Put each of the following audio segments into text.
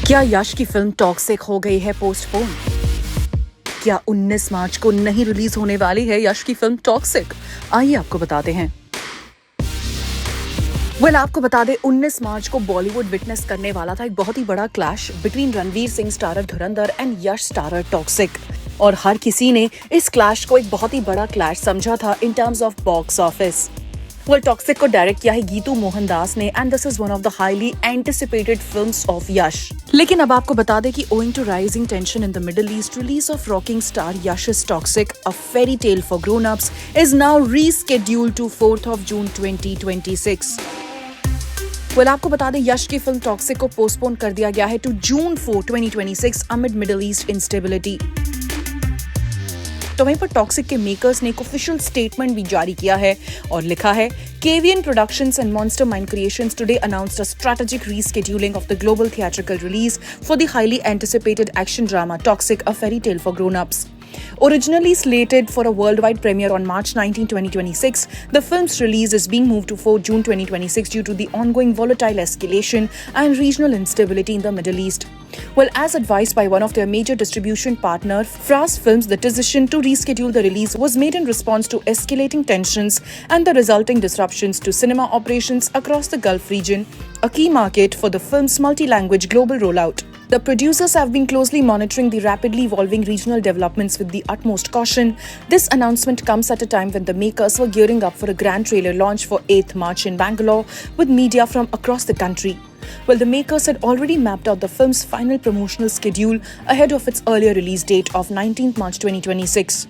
क्या यश की film toxic हो गई है पोस्टपोन? क्या 19 मार्च को नहीं रिलीज होने वाली है यश की फिल्म टॉक्सिक? आइए आपको बताते हैं। आपको बता दें 19 मार्च को बॉलीवुड विटनेस करने वाला था एक बहुत ही बड़ा clash between Ranveer Singh starrer Dhurandhar and Yash starrer toxic. और हर किसी ने इस क्लैश को एक बहुत ही बड़ा क्लैश समझा था in terms of box office. Toxic को डायरेक्ट किया है गीतू मोहनदास ने and this is one of the highly anticipated films of Yash. लेकिन अब आपको बता दें कि owing to rising tension in the Middle East, release of rocking star Yash's Toxic a fairy tale for grown ups is now rescheduled to 4th of June 2026। आपको बता दें यश की फिल्म टॉक्सिक को पोस्टपोन कर दिया गया है to June 4, 2026 amid middle east instability. तो वहीं पर टॉक्सिक के मेकर्स ने एक ऑफिशियल स्टेटमेंट भी जारी किया है और लिखा है KVN Productions and Monster Mind Creations today announced a strategic rescheduling of the global theatrical release for the highly anticipated action drama Toxic: A Fairy Tale for Grown-Ups. Originally slated for a worldwide premiere on March 19, 2026, the film's release is being moved to 4 June 2026 due to the ongoing volatile escalation and regional instability in the Middle East. As advised by one of their major distribution partner, Fras Films, the decision to reschedule the release was made in response to escalating tensions and the resulting disruptions to cinema operations across the Gulf region, a key market for the film's multi-language global rollout. The producers have been closely monitoring the rapidly evolving regional developments with the utmost caution. This announcement comes at a time when the makers were gearing up for a grand trailer launch for 8th March in Bangalore with media from across the country. The makers had already mapped out the film's final promotional schedule ahead of its earlier release date of 19th March 2026.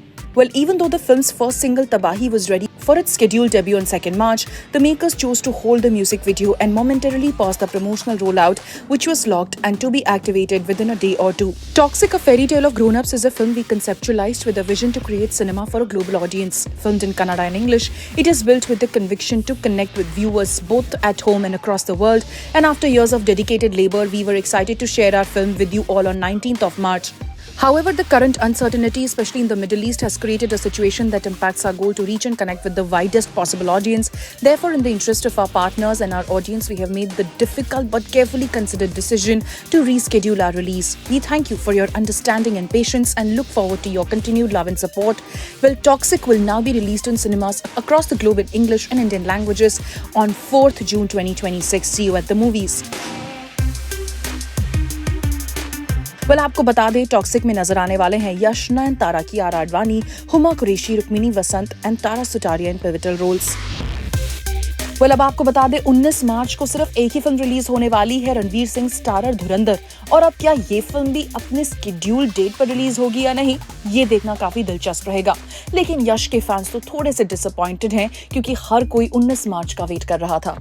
Even though the film's first single Tabahi was ready for its scheduled debut on 2nd March, the makers chose to hold the music video and momentarily pause the promotional rollout, which was locked and to be activated within a day or two. Toxic: A Fairy Tale of Grown-Ups is a film we conceptualized with a vision to create cinema for a global audience. Filmed in Kannada and English, it is built with the conviction to connect with viewers both at home and across the world. And after years of dedicated labor, we were excited to share our film with you all on 19th of March. However, the current uncertainty, especially in the Middle East, has created a situation that impacts our goal to reach and connect with the widest possible audience. Therefore, in the interest of our partners and our audience, we have made the difficult but carefully considered decision to reschedule our release. We thank you for your understanding and patience and look forward to your continued love and support. Toxic will now be released in cinemas across the globe in English and Indian languages on 4th June 2026. See you at the movies. आपको बता दें toxic में नजर आने वाले हैं Yash, Nayanthara, Kiara Advani, Huma Qureshi, Rukmini Vasanth and Tara Sutaria in pivotal roles. अब आपको बता दें 19 मार्च को सिर्फ एक ही फिल्म रिलीज होने वाली है, रणवीर सिंह स्टारर धुरंधर। और अब क्या ये फिल्म भी अपने स्केड्यूल डेट पर रिलीज होगी या नहीं, ये देखना काफी दिलचस्प रहेगा। लेकिन यश के फैंस तो थोड़े से डिसअपॉइंटेड हैं क्योंकि हर कोई 19 मार्च का वेट कर रहा था।